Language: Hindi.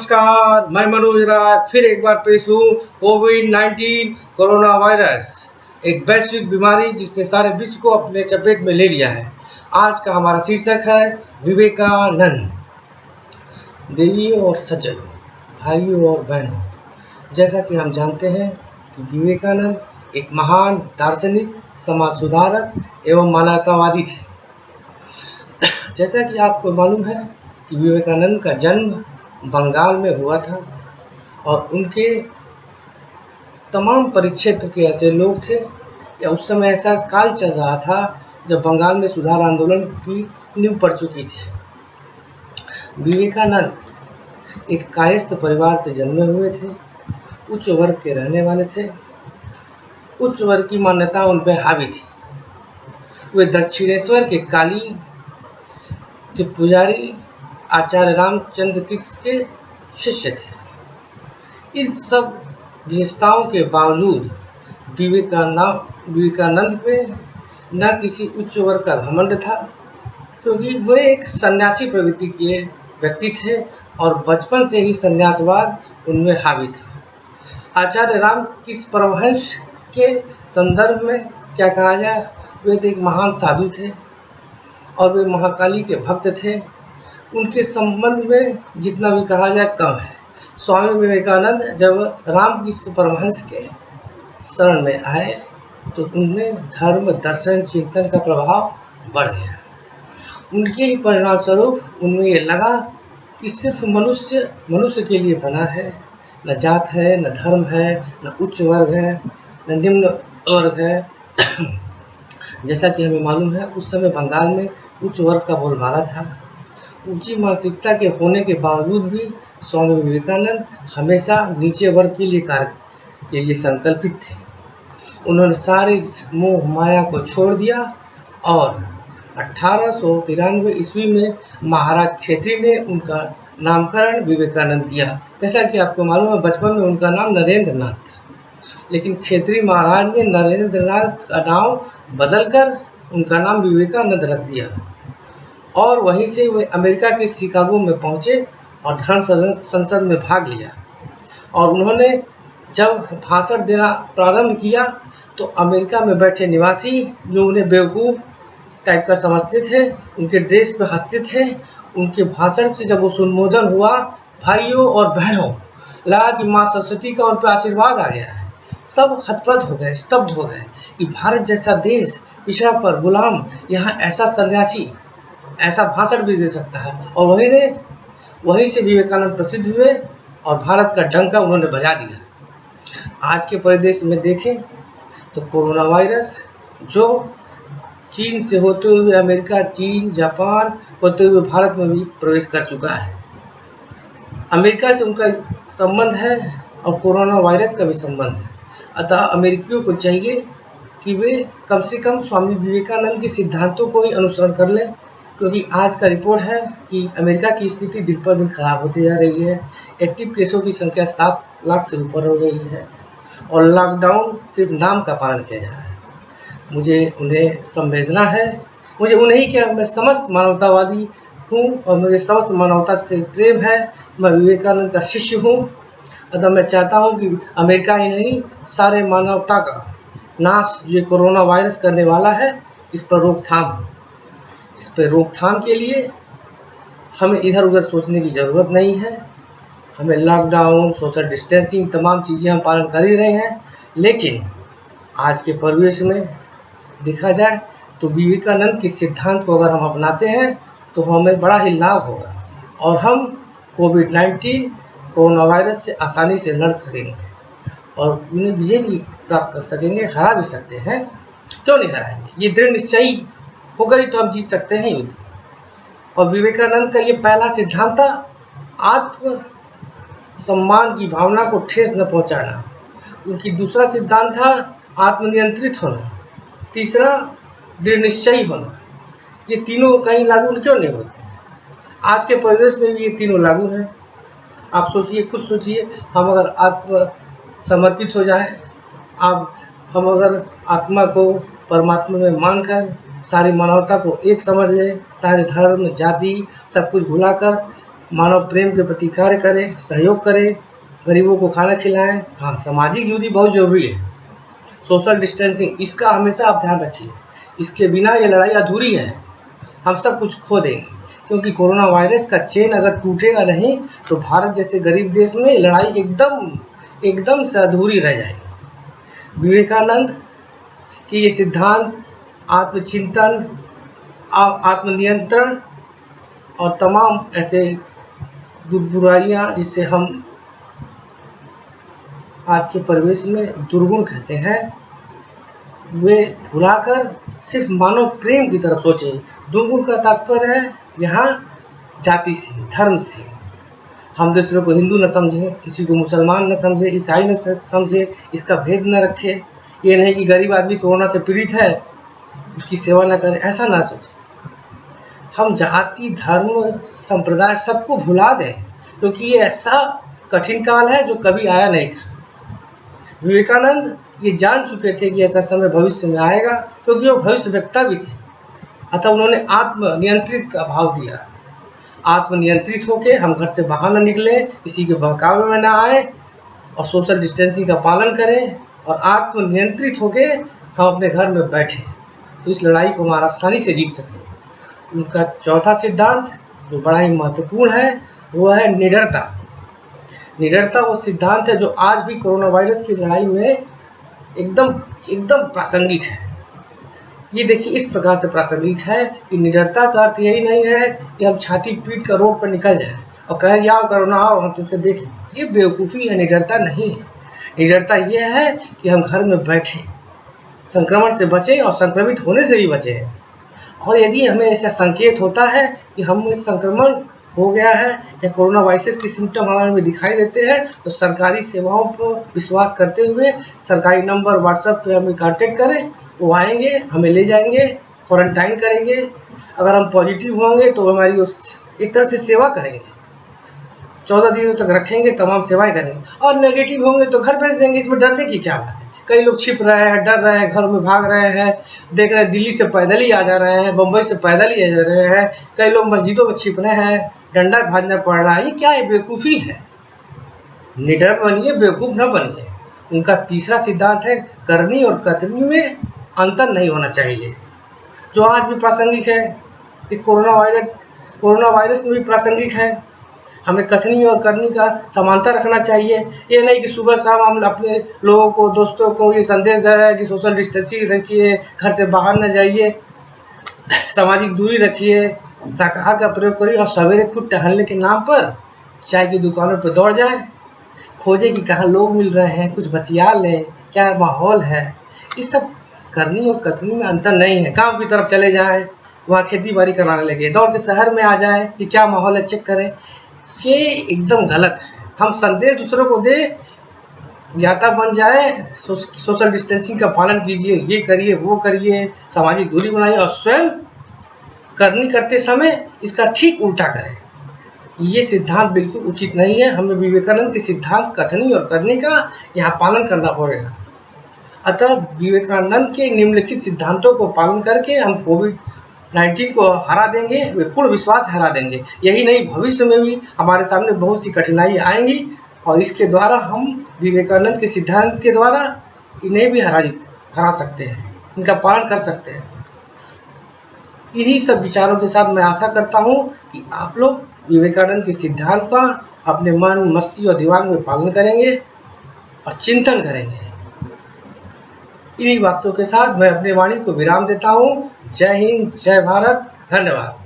नमस्कार, मैं मनोज राय फिर एक बार पेश हूँ। कोविड-19 कोरोना वायरस एक वैश्विक बीमारी जिसने सारे विश्व को अपने चपेट में ले लिया है। आज का हमारा शीर्षक है विवेकानंद। देवियों और सज्जनों, भाइयों और बहनों, जैसा कि हम जानते हैं कि विवेकानंद एक महान दार्शनिक, समाज सुधारक एवं मानवतावादी थे। जैसा कि आपको मालूम है कि विवेकानंद का जन्म बंगाल में हुआ था और उनके तमाम परिक्षेत्र के ऐसे लोग थे या उस समय ऐसा काल चल रहा था जब बंगाल में सुधार आंदोलन की नींव पड़ चुकी थी। विवेकानंद एक कायस्थ परिवार से जन्मे हुए थे, उच्च वर्ग के रहने वाले थे, उच्च वर्ग की मान्यता उन पर हावी थी। वे दक्षिणेश्वर के काली के पुजारी आचार्य रामचंद्र कृष्ण के शिष्य थे। इस सब विशेषताओं के बावजूद विवेकानंद पे न किसी उच्च वर्ग का घमंड था, क्योंकि वे एक सन्यासी प्रवृत्ति के व्यक्ति थे और बचपन से ही सन्यासवाद उनमें हावी था। आचार्य रामकृष्ण परमहंस के संदर्भ में क्या कहा जाए, वे एक महान साधु थे और वे महाकाली के भक्त थे। उनके संबंध में जितना भी कहा जाए कम है। स्वामी विवेकानंद जब रामकृष्ण परमहंस के शरण में आए तो उनमें धर्म, दर्शन, चिंतन का प्रभाव बढ़ गया। उनके ही परिणाम स्वरूप उनमें ये लगा कि सिर्फ मनुष्य के लिए बना है, न जात है, न धर्म है, न उच्च वर्ग है, न निम्न वर्ग है। जैसा कि हमें मालूम है उस समय बंगाल में उच्च वर्ग का बोलबाला था। ऊंची मानसिकता के होने के बावजूद भी स्वामी विवेकानंद हमेशा नीचे वर्ग के लिए कार्य के लिए संकल्पित थे। उन्होंने सारी मोह माया को छोड़ दिया और 1893 ईस्वी में महाराज खेत्री ने उनका नामकरण विवेकानंद किया। जैसा कि आपको मालूम है बचपन में उनका नाम नरेंद्र नाथ था, लेकिन खेत्री महाराज ने नरेंद्र नाथ का नाम बदलकर उनका नाम विवेकानंद रख दिया और वहीं से वे अमेरिका के शिकागो में पहुंचे और धर्म संसद में भाग लिया। और उन्होंने जब भाषण देना प्रारंभ किया तो अमेरिका में बैठे निवासी जो उन्हें बेवकूफ़ टाइप का समझते थे, उनके ड्रेस पे हंसते थे, उनके भाषण से जब वो संबोधन हुआ, भाइयों और बहनों, लगा कि माँ सरस्वती का उन पर आशीर्वाद आ गया है। सब हतप्रभ हो गए, स्तब्ध हो गए कि भारत जैसा देश, पिछड़ा पर गुलाम, यहाँ ऐसा सन्यासी ऐसा भाषण भी दे सकता है। और वहीं से विवेकानंद प्रसिद्ध हुए और भारत का डंका उन्होंने बजा दिया। आज के परिदृश्य में देखें तो कोरोना वायरस जो चीन से होते हुए अमेरिका, चीन, जापान होते हुए भारत में भी प्रवेश कर चुका है। अमेरिका से उनका संबंध है और कोरोना वायरस का भी संबंध है। अतः अमेरिकियों को चाहिए कि वे कम से कम स्वामी विवेकानंद के सिद्धांतों को ही अनुसरण कर लें, क्योंकि आज का रिपोर्ट है कि अमेरिका की स्थिति दिन पर दिन खराब होती जा रही है। एक्टिव केसों की संख्या 7 लाख से ऊपर हो गई है और लॉकडाउन सिर्फ नाम का पालन किया जा रहा है। मुझे उन्हें संवेदना है, मुझे उन्हीं क्या, मैं समस्त मानवतावादी हूँ और मुझे समस्त मानवता से प्रेम है। मैं विवेकानंद का शिष्य हूँ। अतः मैं चाहता हूँ कि अमेरिका ही नहीं, सारे मानवता का नाश जो कोरोना वायरस करने वाला है, इस पर रोकथाम के लिए हमें इधर उधर सोचने की ज़रूरत नहीं है। हमें लॉकडाउन, सोशल डिस्टेंसिंग, तमाम चीज़ें हम पालन कर ही रहे हैं, लेकिन आज के परिवेश में देखा जाए तो विवेकानंद के सिद्धांत को अगर हम अपनाते हैं तो हमें बड़ा ही लाभ होगा और हम कोविड-19 कोरोना वायरस से आसानी से लड़ सकेंगे और उन्हें विजय भी प्राप्त कर सकेंगे, हरा भी सकते हैं। क्यों नहीं हराएंगे? ये दृढ़ निश्चयी होकर ही तो हम जीत सकते हैं युद्ध। और विवेकानंद का ये पहला सिद्धांत था आत्म सम्मान की भावना को ठेस न पहुंचाना। उनकी दूसरा सिद्धांत था आत्मनियंत्रित होना। तीसरा दृढ़ निश्चयी होना। ये तीनों कहीं लागू क्यों नहीं होते? आज के परिवेश में भी ये तीनों लागू हैं। आप सोचिए, खुद सोचिए, हम अगर आत्म समर्पित हो जाए, हम अगर आत्मा को परमात्मा में मानकर सारी मानवता को एक समझ लें, सारे धर्म, जाति सब कुछ भुलाकर मानव प्रेम के प्रति कार्य करें, सहयोग करें, गरीबों को खाना खिलाएं। हाँ, सामाजिक दूरी बहुत जरूरी है। सोशल डिस्टेंसिंग, इसका हमेशा आप ध्यान रखिए। इसके बिना ये लड़ाई अधूरी है, हम सब कुछ खो देंगे। क्योंकि कोरोना वायरस का चेन अगर टूटेगा नहीं तो भारत जैसे गरीब देश में लड़ाई एकदम से अधूरी रह जाएगी। विवेकानंद कि ये सिद्धांत आत्मचिंतन, आत्मनियंत्रण और तमाम ऐसे बुराइयां जिससे हम आज के परिवेश में दुर्गुण कहते हैं, वे भुलाकर सिर्फ मानव प्रेम की तरफ सोचें। दुर्गुण का तात्पर्य है यहाँ जाति से, धर्म से। हम दूसरों को हिंदू न समझें, किसी को मुसलमान न समझें, ईसाई न समझें, इसका भेद न रखें। ये नहीं कि गरीब आदमी कोरोना से पीड़ित है उसकी सेवा न करें, ऐसा ना सोचें। हम जाति, धर्म, संप्रदाय सबको भुला दें, क्योंकि ये ऐसा कठिन काल है जो कभी आया नहीं था। विवेकानंद ये जान चुके थे कि ऐसा समय भविष्य में आएगा, क्योंकि वो भविष्यवक्ता भी थे। अतः उन्होंने आत्मनियंत्रित का भाव दिया। आत्मनियंत्रित होके हम घर से बाहर न निकले, किसी के बहकावे में न आए और सोशल डिस्टेंसिंग का पालन करें, और आत्मनियंत्रित होके हम अपने घर में बैठे तो इस लड़ाई को हम आसानी से जीत सकें। उनका चौथा सिद्धांत जो बड़ा ही महत्वपूर्ण है वो है निडरता। निडरता वो सिद्धांत है जो आज भी कोरोना वायरस की लड़ाई में एकदम प्रासंगिक है। ये देखिए इस प्रकार से प्रासंगिक है कि निडरता का अर्थ यही नहीं है कि हम छाती पीट कर रोड पर निकल जाएं और कहें आओ कोरोना आओ हम तुमसे देखें। ये बेवकूफ़ी है, निडरता नहीं है। निडरता ये है कि हम घर में बैठे, संक्रमण से बचें और संक्रमित होने से भी बचें। और यदि हमें ऐसा संकेत होता है कि हम इस संक्रमण हो गया है या कोरोना वायरस के सिम्टम हमारे में दिखाई देते हैं तो सरकारी सेवाओं पर विश्वास करते हुए सरकारी नंबर व्हाट्सएप पे हमें कांटेक्ट करें, वो आएंगे, हमें ले जाएंगे, क्वारंटाइन करेंगे। अगर हम पॉजिटिव होंगे तो हमारी उस एक तरह से सेवा करेंगे, 14 दिनों तक रखेंगे, तमाम सेवाएं करेंगे। और नेगेटिव होंगे तो घर भेज देंगे। इसमें डरने की क्या बात है? कई लोग छिप रहे हैं, डर रहे हैं, घरों में भाग रहे हैं। देख रहे हैं दिल्ली से पैदल ही आ जा रहे हैं, बम्बई से पैदल ही आ जा रहे हैं। कई लोग मस्जिदों में छिप रहे हैं, डंडा भाजना पड़ रहा है। ये क्या है? बेवकूफ़ी है। निडर बनिए, बेवकूफ़ न बनिए। उनका तीसरा सिद्धांत है करनी और कथनी में अंतर नहीं होना चाहिए, जो आज भी प्रासंगिक है। कि कोरोना वायरस में भी प्रासंगिक है। हमें कथनी और करनी का समानता रखना चाहिए। ये नहीं कि सुबह शाम हम अपने लोगों को, दोस्तों को ये संदेश दे रहे हैं कि सोशल डिस्टेंसिंग रखिए, घर से बाहर न जाइए, सामाजिक दूरी रखिए, शाकाहार का प्रयोग करिए, और सवेरे खुद टहलने के नाम पर चाय की दुकानों पर दौड़ जाए, खोजे कि कहाँ लोग मिल रहे हैं, कुछ बतिया लें, क्या माहौल है। ये सब करनी और कथनी में अंतर नहीं है। गाँव की तरफ चले जाएँ, वहाँ खेती बाड़ी कराने लगे, दौड़ के शहर में आ जाए कि क्या माहौल है, चेक करें। ये एकदम गलत है। हम संदेश दूसरों को दे, ज्ञाता बन जाए, सोशल डिस्टेंसिंग का पालन कीजिए, ये करिए, वो करिए, सामाजिक दूरी बनाइए, और स्वयं करनी करते समय इसका ठीक उल्टा करें। ये सिद्धांत बिल्कुल उचित नहीं है। हमें विवेकानंद के सिद्धांत कथनी और करनी का यहाँ पालन करना पड़ेगा। अतः विवेकानंद के निम्नलिखित सिद्धांतों को पालन करके हम कोविड-19 को हरा देंगे, पूर्ण विश्वास हरा देंगे। यही नहीं, भविष्य में भी हमारे सामने बहुत सी कठिनाई आएंगी और इसके द्वारा हम विवेकानंद के सिद्धांत के द्वारा इन्हें भी हरा सकते हैं, इनका पालन कर सकते हैं। इन्हीं सब विचारों के साथ मैं आशा करता हूँ कि आप लोग विवेकानंद के सिद्धांत का अपने मन, मस्तिष्क और दिमाग में पालन करेंगे और चिंतन करेंगे। इन्हीं बातों के साथ मैं अपनी वाणी को विराम देता हूँ। जय हिंद, जय भारत, धन्यवाद।